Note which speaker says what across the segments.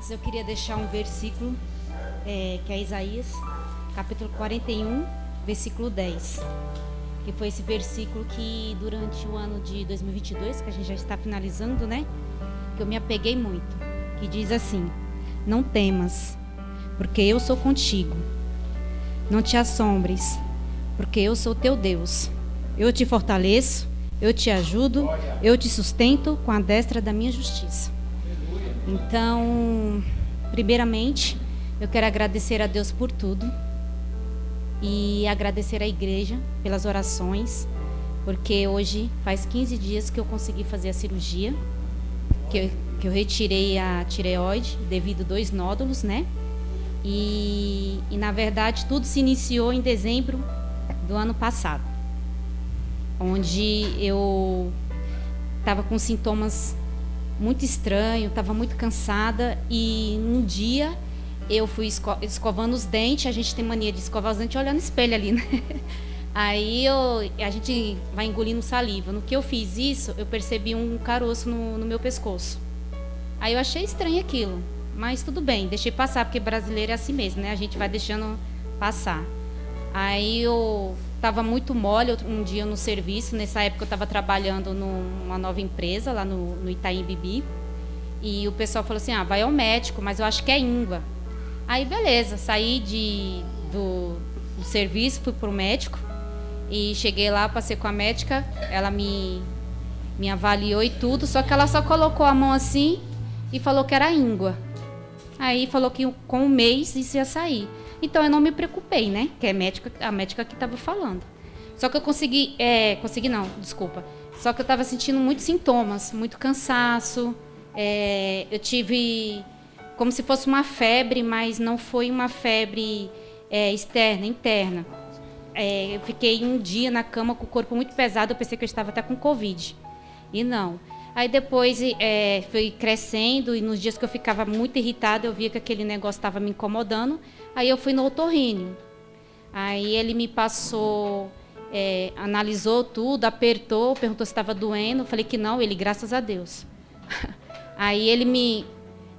Speaker 1: Antes eu queria deixar um versículo, que é Isaías, capítulo 41, versículo 10. Que foi esse versículo que durante o ano de 2022, que a gente já está finalizando, né? Que eu me apeguei muito. Que diz assim: não temas, porque eu sou contigo. Não te assombres, porque eu sou teu Deus. Eu te fortaleço, eu te ajudo, eu te sustento com a destra da minha justiça. Então, primeiramente, eu quero agradecer a Deus por tudo e agradecer à igreja pelas orações, porque hoje faz 15 dias que eu consegui fazer a cirurgia, que eu retirei a tireoide devido a 2 nódulos, né? E na verdade tudo se iniciou em dezembro do ano passado, onde eu estava com sintomas muito estranhos, estava muito cansada, e um dia eu fui escovando os dentes. A gente tem mania de escovar os dentes olhando no espelho ali, né? Aí a gente vai engolindo saliva. No que eu fiz isso, eu percebi um caroço no meu pescoço. Aí eu achei estranho aquilo, mas tudo bem, deixei passar, porque brasileiro é assim mesmo, né? A gente vai deixando passar. Aí eu estava muito mole um dia no serviço. Nessa época eu estava trabalhando numa nova empresa lá no Itaim Bibi. E o pessoal falou assim: vai ao médico, mas eu acho que é íngua. Aí beleza, saí do serviço, fui pro médico. E cheguei lá, passei com a médica. Ela me avaliou e tudo, só que ela só colocou a mão assim e falou que era íngua. Aí falou que com um mês isso ia sair. Então eu não me preocupei, né? Que é a médica que estava falando. Só que eu consegui não, desculpa. Só que eu estava sentindo muitos sintomas, muito cansaço. Eu tive como se fosse uma febre, mas não foi uma febre externa, interna. Eu fiquei um dia na cama com o corpo muito pesado. Eu pensei que eu estava até com Covid. E não. Aí depois foi crescendo, e nos dias que eu ficava muito irritada, eu via que aquele negócio estava me incomodando. Aí eu fui no otorrino. Aí ele me passou, analisou tudo, apertou, perguntou se estava doendo. Eu falei que não, ele, graças a Deus. Aí ele me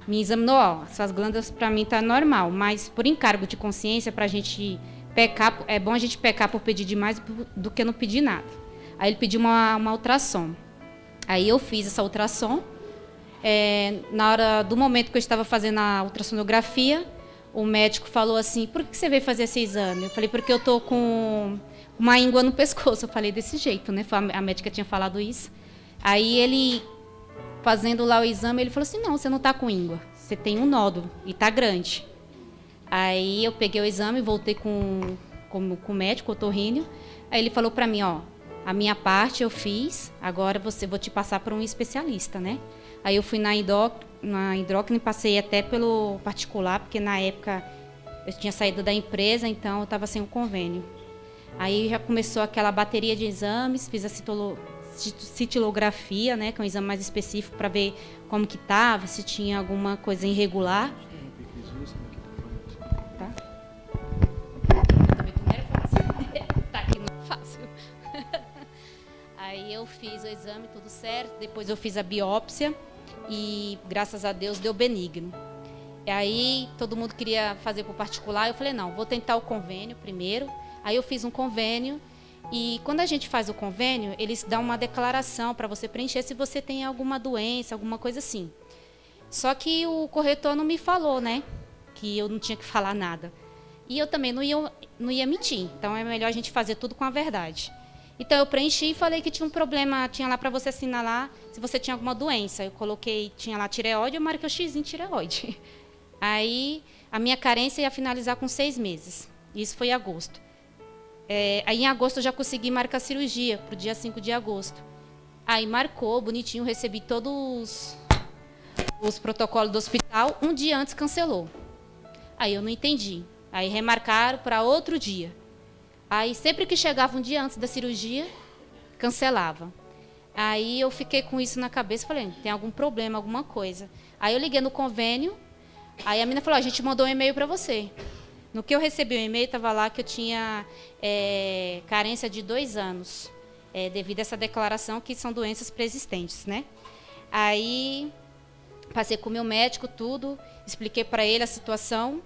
Speaker 1: examinou: essas glândulas para mim tá normal, mas por encargo de consciência, para a gente pecar, é bom a gente pecar por pedir demais do que não pedir nada. Aí ele pediu uma ultrassom. Aí eu fiz essa ultrassom. Na hora do momento que eu estava fazendo a ultrassonografia, o médico falou assim: por que você veio fazer esse exame? Eu falei: porque eu tô com uma íngua no pescoço. Eu falei desse jeito, né? A médica tinha falado isso. Aí ele, fazendo lá o exame, ele falou assim: não, você não tá com íngua, você tem um nódulo e tá grande. Aí eu peguei o exame, voltei com o médico, o otorrino. Aí ele falou para mim: a minha parte eu fiz, agora vou te passar para um especialista, né? Aí eu fui na endócrina e passei até pelo particular, porque na época eu tinha saído da empresa, então eu estava sem o convênio. Aí já começou aquela bateria de exames, fiz a citilografia, né, que é um exame mais específico para ver como que estava, se tinha alguma coisa irregular. Tá? Tá aqui não é fácil. Aí eu fiz o exame, tudo certo. Depois eu fiz a biópsia e, graças a Deus, deu benigno. E aí todo mundo queria fazer por particular. Eu falei: não, vou tentar o convênio primeiro. Aí eu fiz um convênio. E quando a gente faz o convênio, eles dão uma declaração para você preencher se você tem alguma doença, alguma coisa assim. Só que o corretor não me falou, né? Que eu não tinha que falar nada. E eu também não ia mentir. Então é melhor a gente fazer tudo com a verdade. Então eu preenchi e falei que tinha um problema, tinha lá para você assinar lá se você tinha alguma doença. Eu coloquei, tinha lá tireoide, eu marquei o X em tireoide. Aí a minha carência ia finalizar com 6 meses. Isso foi em agosto. Aí em agosto eu já consegui marcar a cirurgia para o dia 5 de agosto. Aí marcou, bonitinho, recebi todos os protocolos do hospital. Um dia antes cancelou. Aí eu não entendi. Aí remarcaram para outro dia. Aí sempre que chegava um dia antes da cirurgia, cancelava. Aí eu fiquei com isso na cabeça, falei: tem algum problema, alguma coisa. Aí eu liguei no convênio, aí a menina falou: a gente mandou um e-mail para você. No que eu recebi o e-mail, estava lá que eu tinha carência de 2 anos, devido a essa declaração que são doenças pré-existentes, né? Aí Passei com o meu médico, tudo, expliquei para ele a situação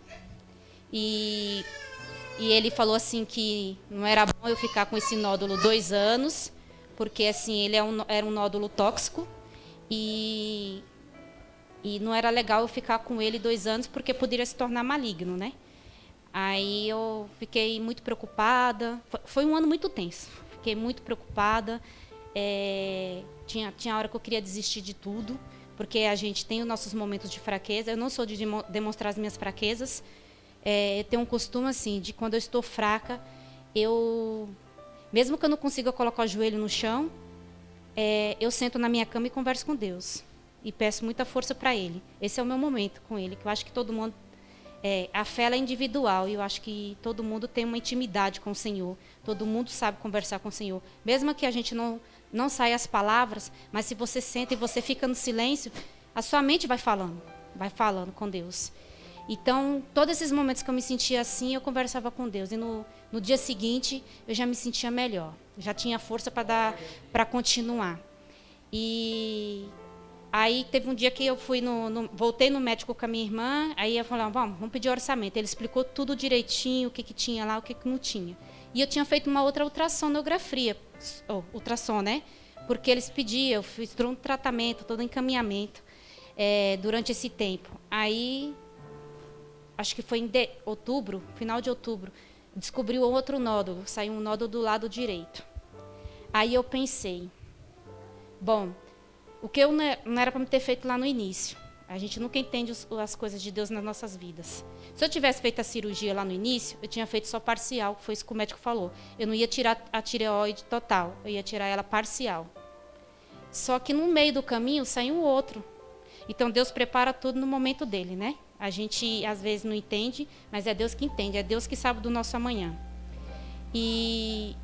Speaker 1: e ele falou assim que não era bom eu ficar com esse nódulo 2 anos, porque assim ele era um nódulo tóxico e não era legal eu ficar com ele 2 anos porque poderia se tornar maligno, né? Aí eu fiquei muito preocupada, foi um ano muito tenso, fiquei muito preocupada, tinha hora que eu queria desistir de tudo, porque a gente tem os nossos momentos de fraqueza. Eu não sou de demonstrar as minhas fraquezas. Eu tenho um costume assim, de quando eu estou fraca, mesmo que eu não consiga colocar o joelho no chão, eu sento na minha cama e converso com Deus. E peço muita força para Ele. Esse é o meu momento com Ele, que eu acho que todo mundo... a fé ela é individual e eu acho que todo mundo tem uma intimidade com o Senhor. Todo mundo sabe conversar com o Senhor. Mesmo que a gente não saia as palavras, mas se você senta e você fica no silêncio, a sua mente vai falando com Deus. Então, todos esses momentos que eu me sentia assim, eu conversava com Deus. E no dia seguinte, eu já me sentia melhor. Já tinha força para continuar. E aí teve um dia que eu voltei no médico com a minha irmã, aí eu falei, vamos pedir orçamento. Ele explicou tudo direitinho, o que tinha lá, o que não tinha. E eu tinha feito uma outra ultrassonografia, ultrassom, né? Porque eles pediam, eu fiz todo um tratamento, todo um encaminhamento durante esse tempo. Aí, acho que foi em outubro, final de outubro, descobriu outro nódulo, saiu um nódulo do lado direito. Aí eu pensei, o que eu não era para me ter feito lá no início. A gente nunca entende as coisas de Deus nas nossas vidas. Se eu tivesse feito a cirurgia lá no início, eu tinha feito só parcial, que foi isso que o médico falou. Eu não ia tirar a tireoide total, eu ia tirar ela parcial. Só que no meio do caminho saiu um outro. Então Deus prepara tudo no momento dele, né? A gente às vezes não entende, mas é Deus que entende, é Deus que sabe do nosso amanhã. E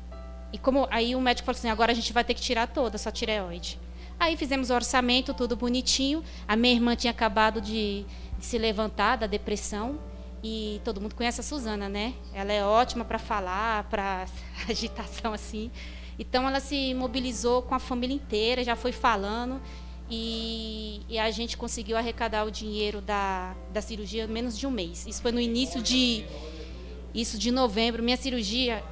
Speaker 1: como aí o médico falou assim, agora a gente vai ter que tirar toda essa tireoide. Aí fizemos o orçamento, tudo bonitinho. A minha irmã tinha acabado de se levantar da depressão. E todo mundo conhece a Suzana, né? Ela é ótima para falar, para agitação assim. Então ela se mobilizou com a família inteira, já foi falando. E a gente conseguiu arrecadar o dinheiro da cirurgia em menos de um mês. Isso foi no início de novembro. Minha cirurgia,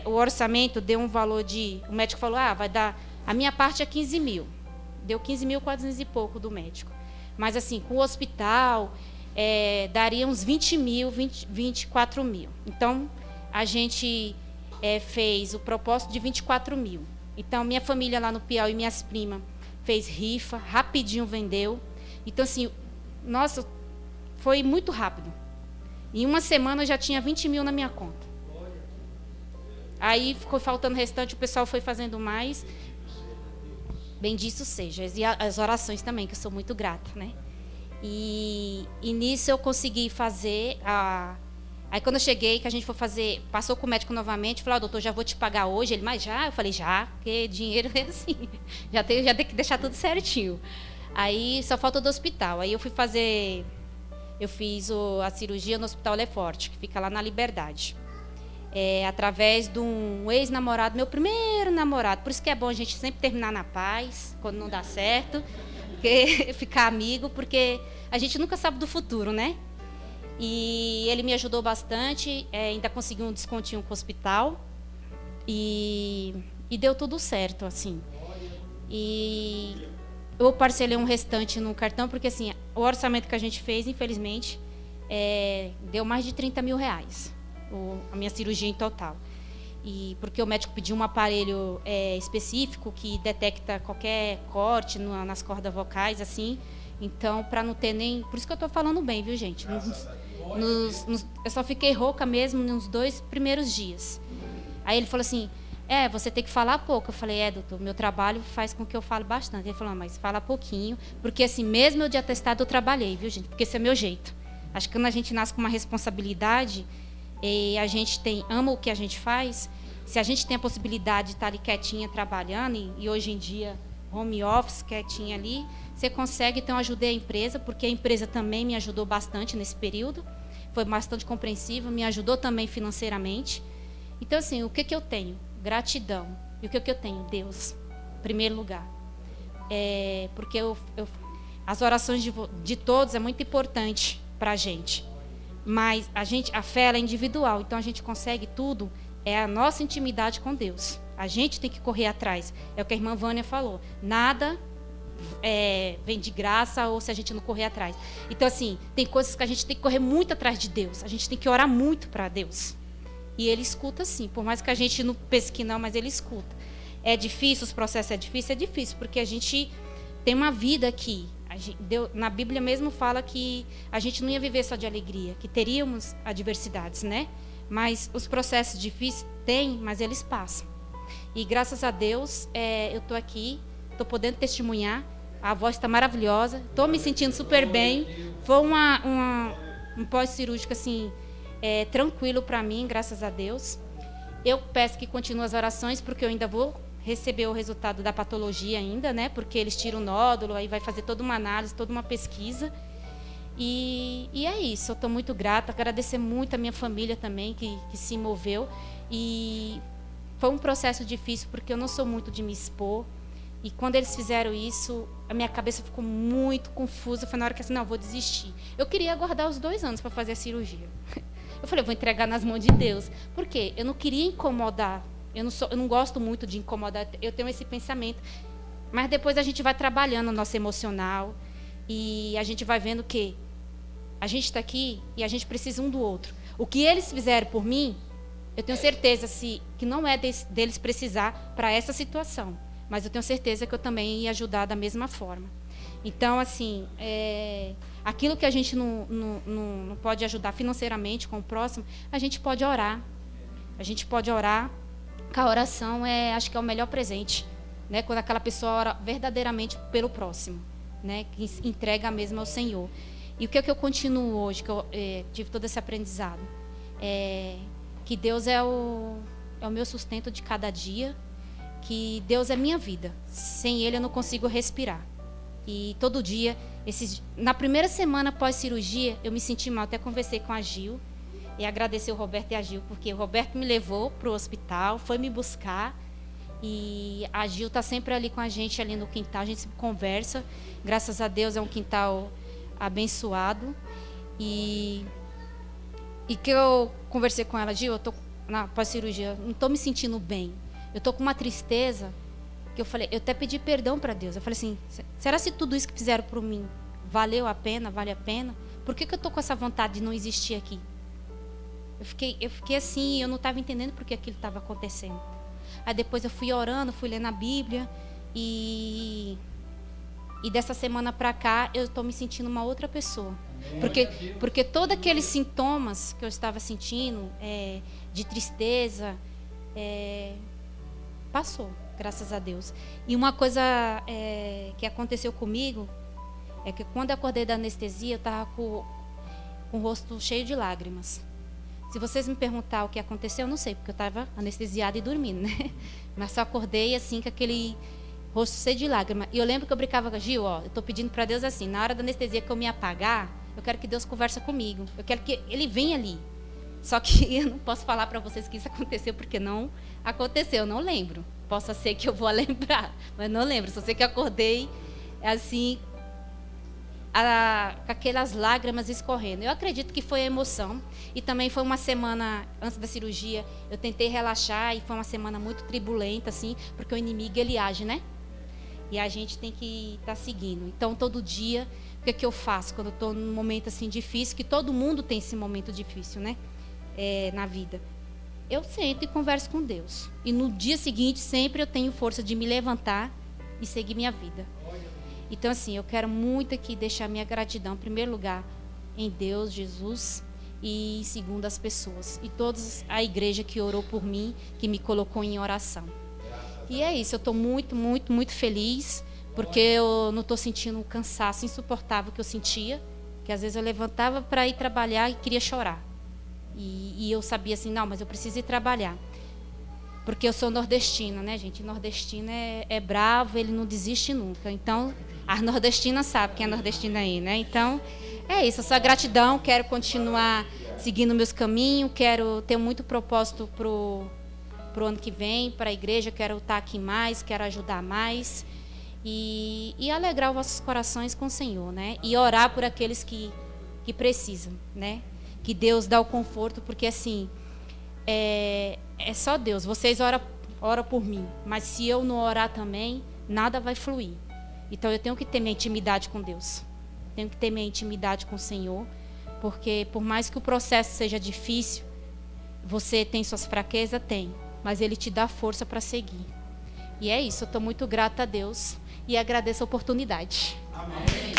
Speaker 1: o orçamento deu um valor de... O médico falou, vai dar... A minha parte é 15 mil. Deu 15.400 e pouco do médico. Mas, assim, com o hospital, daria uns 20 mil, 24 mil. Então, a gente fez o propósito de 24 mil. Então, minha família lá no Piauí, minhas primas, fez rifa, rapidinho vendeu. Então, assim, nossa, foi muito rápido. Em uma semana, eu já tinha 20 mil na minha conta. Aí, ficou faltando o restante, o pessoal foi fazendo mais... Bendito seja. E as orações também, que eu sou muito grata, né? E nisso eu consegui fazer Aí quando eu cheguei, que a gente foi fazer, passou com o médico novamente, falou, doutor, já vou te pagar hoje. Ele, mas já? Eu falei, já, porque dinheiro é assim. Já tem que deixar tudo certinho. Aí só falta do hospital. Aí eu fiz a cirurgia no Hospital Lefort, que fica lá na Liberdade. Através de um ex-namorado, meu primeiro namorado. Por isso que é bom a gente sempre terminar na paz, quando não dá certo, ficar amigo, porque a gente nunca sabe do futuro, né? E ele me ajudou bastante, ainda consegui um descontinho com o hospital, e deu tudo certo, assim. E eu parcelei um restante no cartão, porque assim, o orçamento que a gente fez, infelizmente, deu mais de 30 mil reais. A minha cirurgia em total. E porque o médico pediu um aparelho específico que detecta qualquer corte nas cordas vocais, assim. Então, para não ter nem... Por isso que eu estou falando bem, viu, gente? Eu só fiquei rouca mesmo nos 2 primeiros dias. Aí ele falou assim, você tem que falar pouco. Eu falei, doutor, meu trabalho faz com que eu fale bastante. Ele falou, mas fala pouquinho. Porque assim, mesmo eu de atestado, eu trabalhei, viu, gente? Porque esse é meu jeito. Acho que quando a gente nasce com uma responsabilidade... E a gente ama o que a gente faz, se a gente tem a possibilidade de estar ali quietinha trabalhando, e hoje em dia home office, quietinha ali, você consegue. Então eu ajudei a empresa, porque a empresa também me ajudou bastante nesse período, foi bastante compreensiva, me ajudou também financeiramente. Então assim, o que eu tenho? Gratidão. E o que eu tenho? Deus, em primeiro lugar. Porque As orações de todos é muito importante para a gente. Mas a fé ela é individual, então a gente consegue tudo, é a nossa intimidade com Deus. A gente tem que correr atrás. É o que a irmã Vânia falou. Nada vem de graça ou se a gente não correr atrás. Então, assim, tem coisas que a gente tem que correr muito atrás de Deus. A gente tem que orar muito para Deus. E Ele escuta sim. Por mais que a gente não pesque não, mas Ele escuta. É difícil, os processos é difícil, porque a gente tem uma vida aqui. Na Bíblia mesmo fala que a gente não ia viver só de alegria, que teríamos adversidades, né? Mas os processos difíceis tem, mas eles passam. E graças a Deus, eu estou aqui, estou podendo testemunhar. A voz está maravilhosa, estou me sentindo super bem. Foi um pós-cirúrgico assim, tranquilo para mim, graças a Deus. Eu peço que continue as orações, porque eu ainda vou receber o resultado da patologia ainda, né? Porque eles tiram o nódulo, aí vai fazer toda uma análise, toda uma pesquisa. E é isso, eu estou muito grata, agradecer muito a minha família também, que se moveu. E foi um processo difícil, porque eu não sou muito de me expor. E quando eles fizeram isso, a minha cabeça ficou muito confusa. Foi na hora que assim, não, vou desistir. Eu queria aguardar os 2 anos para fazer a cirurgia. Eu falei, eu vou entregar nas mãos de Deus. Por quê? Eu não queria incomodar. Eu não gosto muito de incomodar, eu tenho esse pensamento. Mas depois a gente vai trabalhando o nosso emocional e a gente vai vendo que a gente está aqui e a gente precisa um do outro. O que eles fizeram por mim, eu tenho certeza que não é deles precisar para essa situação. Mas eu tenho certeza que eu também ia ajudar da mesma forma. Então, assim, aquilo que a gente não pode ajudar financeiramente com o próximo, a gente pode orar. A gente pode orar. A oração acho que é o melhor presente, né? Quando aquela pessoa ora verdadeiramente pelo próximo, né? Que entrega mesmo ao Senhor. E o que é que eu continuo hoje, que eu tive todo esse aprendizado? Que Deus é o meu sustento de cada dia, que Deus é minha vida. Sem Ele eu não consigo respirar. E todo dia, na primeira semana pós-cirurgia, eu me senti mal, até conversei com a Gil, e agradecer o Roberto e a Gil, porque o Roberto me levou para o hospital, foi me buscar, e a Gil está sempre ali com a gente, ali no quintal, a gente sempre conversa. Graças a Deus é um quintal abençoado. E que eu conversei com ela, Gil, eu estou na pós-cirurgia, não estou me sentindo bem. Eu estou com uma tristeza, que eu falei, eu até pedi perdão para Deus. Eu falei assim, será se tudo isso que fizeram por mim valeu a pena, vale a pena? Por que eu estou com essa vontade de não existir aqui? Eu fiquei assim, eu não estava entendendo por que aquilo estava acontecendo. Aí depois eu fui orando, fui lendo a Bíblia, e dessa semana para cá eu estou me sentindo uma outra pessoa. Porque todos aqueles sintomas que eu estava sentindo, de tristeza, passou, graças a Deus. E uma coisa que aconteceu comigo, é que quando eu acordei da anestesia, eu estava com o rosto cheio de lágrimas. Se vocês me perguntar o que aconteceu, eu não sei, porque eu estava anestesiada e dormindo, né? Mas só acordei assim, com aquele rosto cheio de lágrimas. E eu lembro que eu brincava com a Gil, eu estou pedindo para Deus assim, na hora da anestesia que eu me apagar, eu quero que Deus converse comigo. Eu quero que Ele venha ali. Só que eu não posso falar para vocês que isso aconteceu, porque não aconteceu, eu não lembro. Possa ser que eu vou lembrar, mas não lembro. Só sei que acordei assim, com aquelas lágrimas escorrendo. Eu acredito que foi a emoção. E também foi uma semana antes da cirurgia, eu tentei relaxar e foi uma semana muito turbulenta, assim, porque o inimigo, ele age, né? E a gente tem que estar seguindo. Então, todo dia, o que é que eu faço quando eu estou num momento assim difícil, que todo mundo tem esse momento difícil, né? Na vida. Eu sento e converso com Deus. E no dia seguinte, sempre eu tenho força de me levantar e seguir minha vida. Então, assim, eu quero muito aqui deixar minha gratidão, em primeiro lugar, em Deus, Jesus, e em segundo, as pessoas. E toda a igreja que orou por mim, que me colocou em oração. E é isso, eu estou muito, muito, muito feliz, porque eu não estou sentindo um cansaço insuportável que eu sentia, que às vezes eu levantava para ir trabalhar e queria chorar. E eu sabia assim, não, mas eu preciso ir trabalhar. Porque eu sou nordestina, né, gente? Nordestina é bravo, ele não desiste nunca. Então, a nordestina sabe quem é nordestina aí, né? Então, é isso, essa gratidão, quero continuar seguindo meus caminhos, quero ter muito propósito pro ano que vem, para a igreja, quero estar aqui mais, quero ajudar mais. e alegrar os vossos corações com o Senhor, né? E orar por aqueles que precisam, né? Que Deus dá o conforto, porque assim, é só Deus. Vocês oram por mim, mas se eu não orar também, nada vai fluir. Então eu tenho que ter minha intimidade com Deus. Tenho que ter minha intimidade com o Senhor, porque por mais que o processo seja difícil, você tem suas fraquezas? Tem, mas Ele te dá força para seguir. E é isso, eu estou muito grata a Deus e agradeço a oportunidade.
Speaker 2: Amém.